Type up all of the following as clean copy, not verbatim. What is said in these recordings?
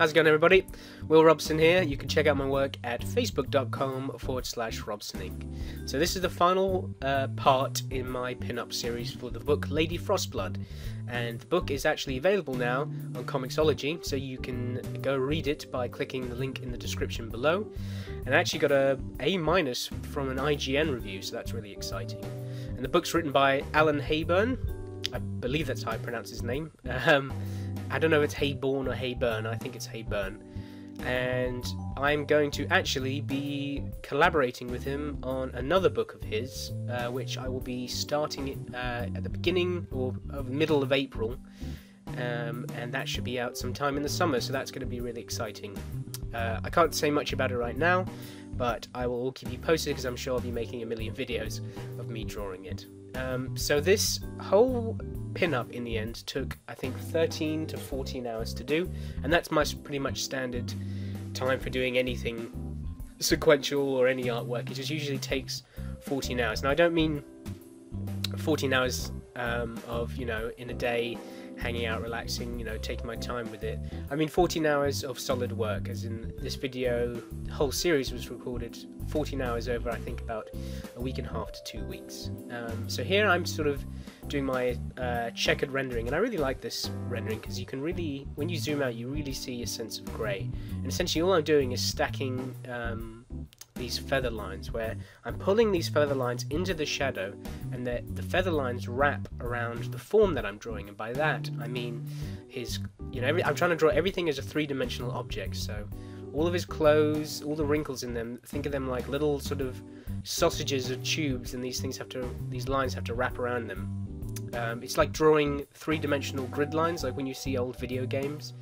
How's it going, everybody? Will Robson here. You can check out my work at facebook.com/RobsonINK. So this is the final part in my pin-up series for the book Lady Frostblood, and the book is actually available now on Comixology, so you can go read it by clicking the link in the description below. And I actually got a A- from an IGN review, so that's really exciting. And the book's written by Alan Hayburn. I believe that's how I pronounce his name. I don't know if it's Hayborn or Hayburn. I think it's Hayburn. And I'm going to actually be collaborating with him on another book of his, which I will be starting at the beginning or middle of April. And that should be out sometime in the summer, so that's going to be really exciting. I can't say much about it right now, but I will keep you posted because I'm sure I'll be making a million videos of me drawing it. So this whole pin-up in the end took, I think, 13 to 14 hours to do, and that's my pretty much standard time for doing anything sequential or any artwork. It just usually takes 14 hours. Now I don't mean 14 hours of, you know, in a day, hanging out, relaxing, you know, taking my time with it. I mean 14 hours of solid work, as in this video, the whole series was recorded 14 hours over, I think, about a week and a half to 2 weeks. So here I'm sort of doing my checkered rendering, and I really like this rendering because you can really, when you zoom out, you really see a sense of grey. And essentially all I'm doing is stacking these feather lines, where I'm pulling these feather lines into the shadow, and the feather lines wrap around the form that I'm drawing, and by that I mean his, you know, I'm trying to draw everything as a three-dimensional object. So all of his clothes, all the wrinkles in them, think of them like little sort of sausages or tubes, and these lines have to wrap around them. It's like drawing three-dimensional grid lines, like when you see old video games.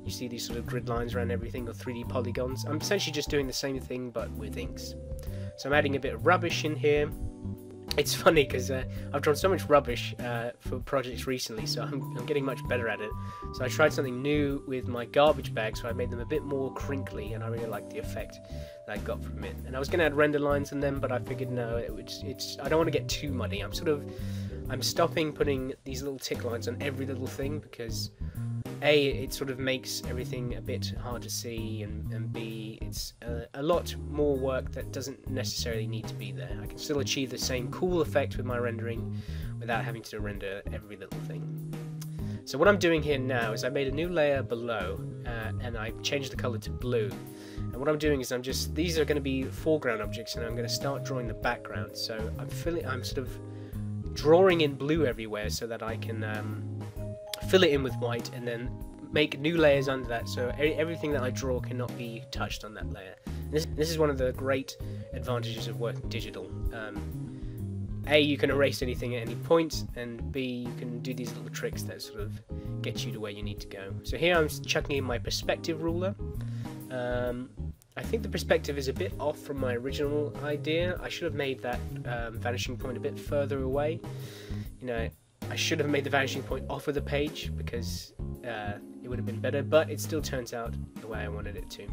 You see these sort of grid lines around everything, or 3D polygons. I'm essentially just doing the same thing but with inks. So I'm adding a bit of rubbish in here. It's funny because I've drawn so much rubbish for projects recently, so I'm getting much better at it. So I tried something new with my garbage bags, so I made them a bit more crinkly, and I really liked the effect that I got from it. And I was going to add render lines in them, but I figured no, I don't want to get too muddy. I'm stopping putting these little tick lines on every little thing, because A, it sort of makes everything a bit hard to see, and B, it's a lot more work that doesn't necessarily need to be there. I can still achieve the same cool effect with my rendering without having to render every little thing. So what I'm doing here now is I made a new layer below, and I changed the color to blue. And what I'm doing is these are going to be foreground objects, and I'm going to start drawing the background. So I'm sort of drawing in blue everywhere so that I can fill it in with white, and then make new layers under that, so everything that I draw cannot be touched on that layer. This is one of the great advantages of working digital. A, you can erase anything at any point, and B, you can do these little tricks that sort of get you to where you need to go. So here I'm chucking in my perspective ruler. I think the perspective is a bit off from my original idea. I should have made that vanishing point a bit further away. You know, I should have made the vanishing point off of the page, because it would have been better, but it still turns out the way I wanted it to.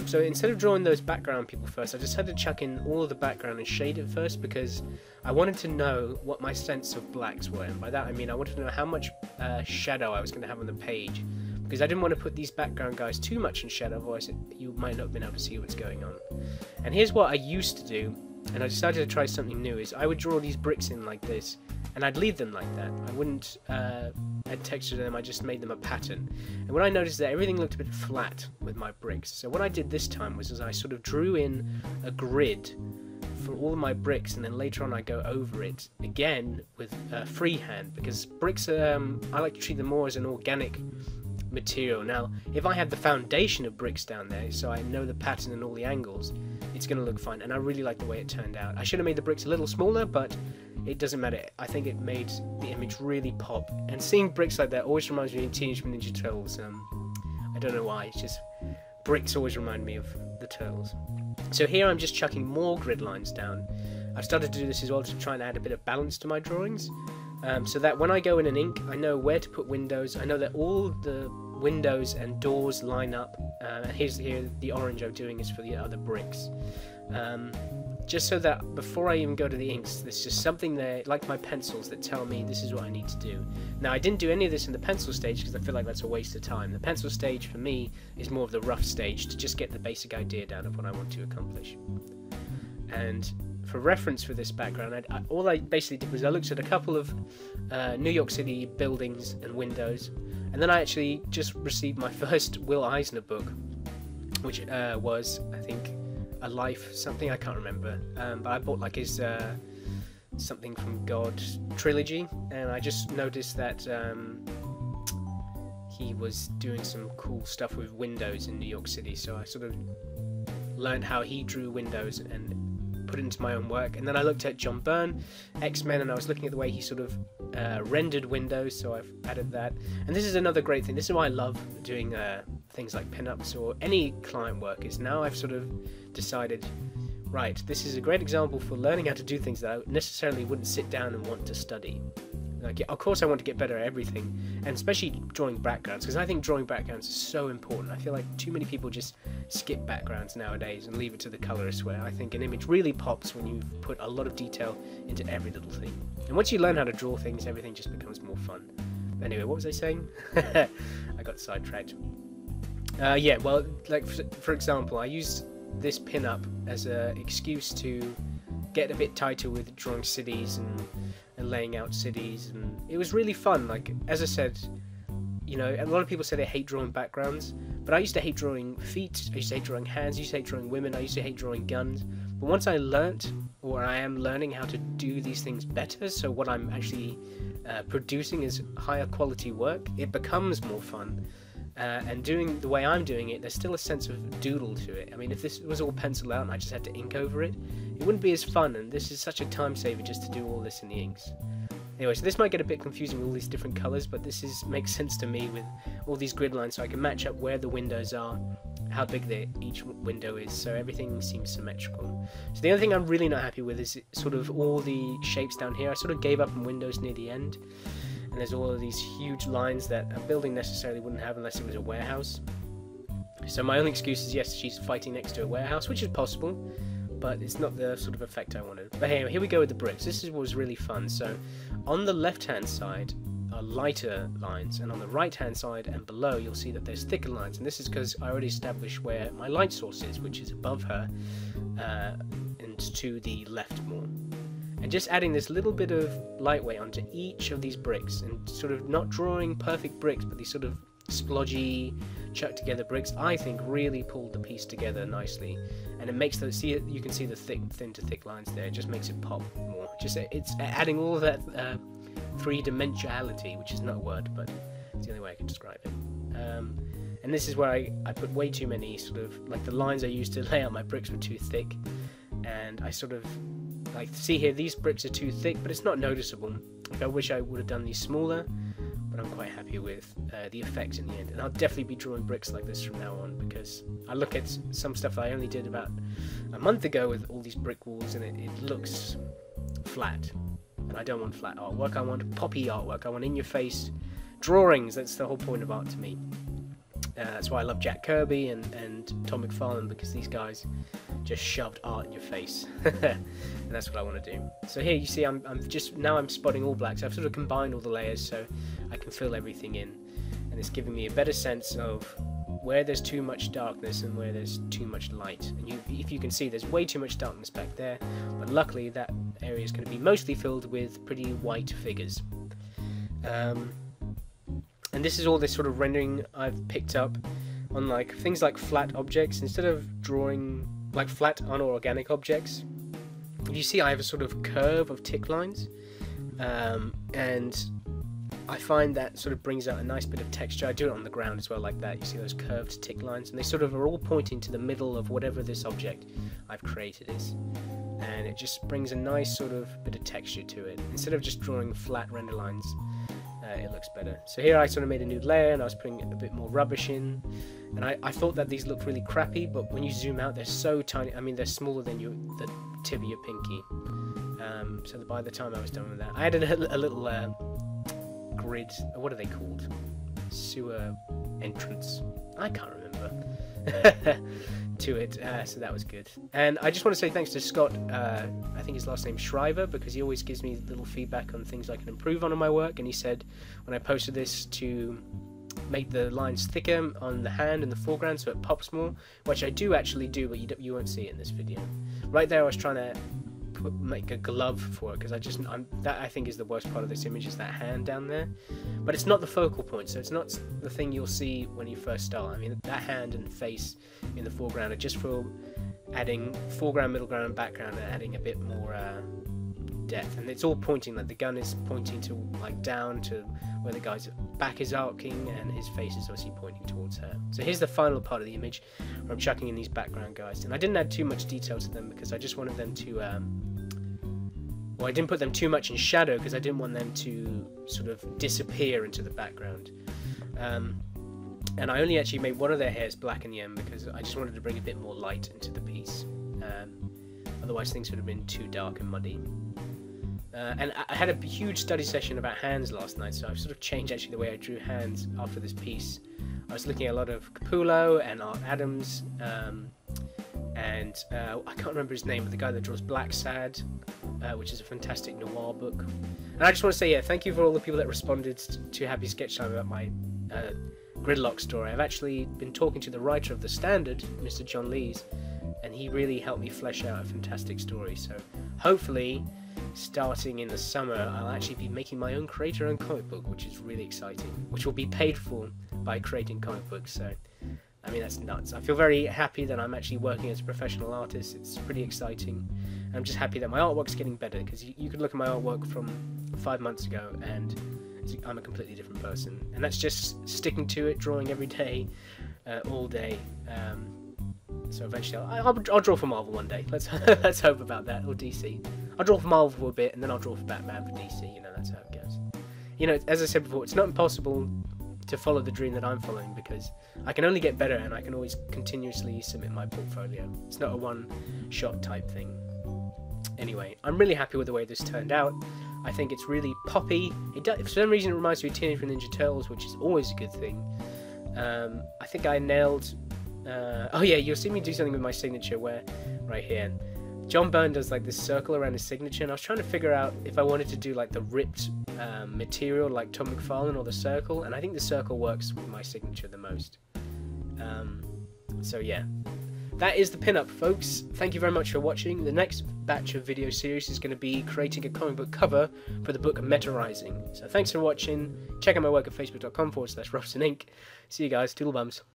So instead of drawing those background people first, I just had to chuck in all of the background and shade it first, because I wanted to know what my sense of blacks were, and by that I mean I wanted to know how much shadow I was going to have on the page, because I didn't want to put these background guys too much in shadow, otherwise you might not have been able to see what's going on. And here's what I used to do, and I decided to try something new, is I would draw these bricks in like this, and I'd leave them like that. I wouldn't add texture to them, I just made them a pattern. And when I noticed that everything looked a bit flat with my bricks, so what I did this time was I sort of drew in a grid for all of my bricks, and then later on I go over it again with freehand, because bricks, I like to treat them more as an organic material. Now, if I had the foundation of bricks down there, so I know the pattern and all the angles, it's going to look fine, and I really like the way it turned out. I should have made the bricks a little smaller, but it doesn't matter. I think it made the image really pop, and seeing bricks like that always reminds me of Teenage Mutant Ninja Turtles. I don't know why, it's just bricks always remind me of the Turtles. So here I'm just chucking more grid lines down. I've started to do this as well to try and add a bit of balance to my drawings, so that when I go in an ink, I know where to put windows. I know that all the windows and doors line up. Here the orange I'm doing is for the other bricks. just so that before I even go to the inks, there's just something there, like my pencils, that tell me this is what I need to do. Now, I didn't do any of this in the pencil stage because I feel like that's a waste of time. The pencil stage for me is more of the rough stage to just get the basic idea down of what I want to accomplish. And for reference for this background, all I basically did was I looked at a couple of New York City buildings and windows, and then I actually just received my first Will Eisner book, which was, I think, A Life something, I can't remember, but I bought like his Something from God trilogy, and I just noticed that he was doing some cool stuff with windows in New York City, so I sort of learned how he drew windows and put it into my own work. And then I looked at John Byrne, X-Men, and I was looking at the way he sort of rendered windows, so I've added that. And this is another great thing. This is why I love doing things like pinups or any client work, is now I've sort of decided, right, this is a great example for learning how to do things that I necessarily wouldn't sit down and want to study. Like, of course I want to get better at everything, and especially drawing backgrounds, because I think drawing backgrounds is so important. I feel like too many people just skip backgrounds nowadays and leave it to the colorist, where I think an image really pops when you put a lot of detail into every little thing. And once you learn how to draw things, everything just becomes more fun. Anyway, what was I saying? I got sidetracked. Yeah, well, like for example, I used this pin-up as an excuse to get a bit tighter with drawing cities and laying out cities, and it was really fun. Like, as I said, you know, a lot of people say they hate drawing backgrounds, but I used to hate drawing feet, I used to hate drawing hands, I used to hate drawing women, I used to hate drawing guns. But once I learnt, or I am learning how to do these things better, so what I'm actually producing is higher quality work, it becomes more fun. And doing the way I'm doing it, there's still a sense of doodle to it. I mean, if this was all pencil out and I just had to ink over it, it wouldn't be as fun, and this is such a time saver just to do all this in the inks. Anyway, so this might get a bit confusing with all these different colours, but this makes sense to me with all these grid lines, so I can match up where the windows are, how big each window is, so everything seems symmetrical. So the only thing I'm really not happy with is sort of all the shapes down here. I sort of gave up on windows near the end. And there's all of these huge lines that a building necessarily wouldn't have unless it was a warehouse. So my only excuse is, yes, she's fighting next to a warehouse, which is possible, but it's not the sort of effect I wanted. But anyway, here we go with the bricks. This was really fun. So on the left-hand side are lighter lines, and on the right-hand side and below you'll see that there's thicker lines. And this is because I already established where my light source is, which is above her and to the left more. And just adding this little bit of light weight onto each of these bricks, and sort of not drawing perfect bricks, but these sort of splodgy, chucked together bricks, I think really pulled the piece together nicely. And it makes you can see the thin to thick lines there. It just makes it pop more. It's adding all of that three-dimensionality, which is not a word, but it's the only way I can describe it. And this is where I put way too many sort of, like, the lines I used to lay out my bricks were too thick, and I sort of, like, see here, these bricks are too thick, but it's not noticeable. Like, I wish I would have done these smaller, but I'm quite happy with the effects in the end. And I'll definitely be drawing bricks like this from now on, because I look at some stuff that I only did about a month ago with all these brick walls, and it looks flat. And I don't want flat artwork, I want poppy artwork, I want in-your-face drawings. That's the whole point of art to me. That's why I love Jack Kirby and Tom McFarlane, because these guys just shoved art in your face. And that's what I want to do. So here you see I'm spotting all blacks. I've sort of combined all the layers so I can fill everything in, and it's giving me a better sense of where there's too much darkness and where there's too much light. And if you can see, there's way too much darkness back there, but luckily that area is going to be mostly filled with pretty white figures. And this is all this sort of rendering I've picked up on, like, things like flat objects. Instead of drawing like flat unorganic objects, you see I have a sort of curve of tick lines, and I find that sort of brings out a nice bit of texture. I do it on the ground as well, like that. You see those curved tick lines, and they sort of are all pointing to the middle of whatever this object I've created is, and it just brings a nice sort of bit of texture to it. Instead of just drawing flat render lines, it looks better. So here I sort of made a new layer, and I was putting a bit more rubbish in, and I thought that these looked really crappy, but when you zoom out, they're so tiny. I mean, they're smaller than the tip of your pinky. So by the time I was done with that, I added a little grid. What are they called? Sewer entrance. I can't remember. to it, so that was good. And I just want to say thanks to Scott, I think his last name's Shriver, because he always gives me little feedback on things I can improve on in my work, and he said when I posted this to make the lines thicker on the hand and the foreground so it pops more, which I do actually do, but you won't see it in this video. Right there I was trying to make a glove for it, because that I think is the worst part of this image, is that hand down there. But it's not the focal point, so it's not the thing you'll see when you first start. I mean, that hand and face in the foreground are just for adding foreground, middle ground and background, and adding a bit more depth. And it's all pointing, like the gun is pointing to like down to where the guy's back is arcing and his face is obviously pointing towards her. So here's the final part of the image where I'm chucking in these background guys, and I didn't add too much detail to them because I just wanted them to well, I didn't put them too much in shadow because I didn't want them to sort of disappear into the background. And I only actually made one of their hairs black in the end because I just wanted to bring a bit more light into the piece. Otherwise things would have been too dark and muddy. And I had a huge study session about hands last night, so I've sort of changed actually the way I drew hands after this piece. I was looking at a lot of Capullo and Art Adams, and I can't remember his name, but the guy that draws Black Sad, which is a fantastic noir book. And I just want to say, yeah, thank you for all the people that responded to Happy Sketch Time about my gridlock story. I've actually been talking to the writer of The Standard, Mr. John Lees, and he really helped me flesh out a fantastic story. So hopefully, starting in the summer, I'll actually be making my own create-your-own comic book, which is really exciting, which will be paid for by creating comic books. So I mean, that's nuts. I feel very happy that I'm actually working as a professional artist. It's pretty exciting. I'm just happy that my artwork's getting better, because you could look at my artwork from 5 months ago and I'm a completely different person. And that's just sticking to it, drawing every day, all day. So eventually I'll draw for Marvel one day. Let's hope about that, or DC. I'll draw for Marvel for a bit, and then I'll draw for Batman for DC. You know, that's how it goes. You know, as I said before, it's not impossible to follow the dream that I'm following, because I can only get better and I can always continuously submit my portfolio. It's not a one-shot type thing. Anyway, I'm really happy with the way this turned out. I think it's really poppy. For some reason it reminds me of Teenage Mutant Ninja Turtles, which is always a good thing. I think I nailed... oh yeah, you'll see me do something with my signature where... right here. John Byrne does like this circle around his signature, and I was trying to figure out if I wanted to do like the ripped material like Tom McFarlane, or the circle, and I think the circle works with my signature the most. So yeah, that is the pinup, folks. Thank you very much for watching. The next batch of video series is going to be creating a comic book cover for the book Meta Rising. So thanks for watching. Check out my work at facebook.com/RobsonINK. See you guys. Toodle bums.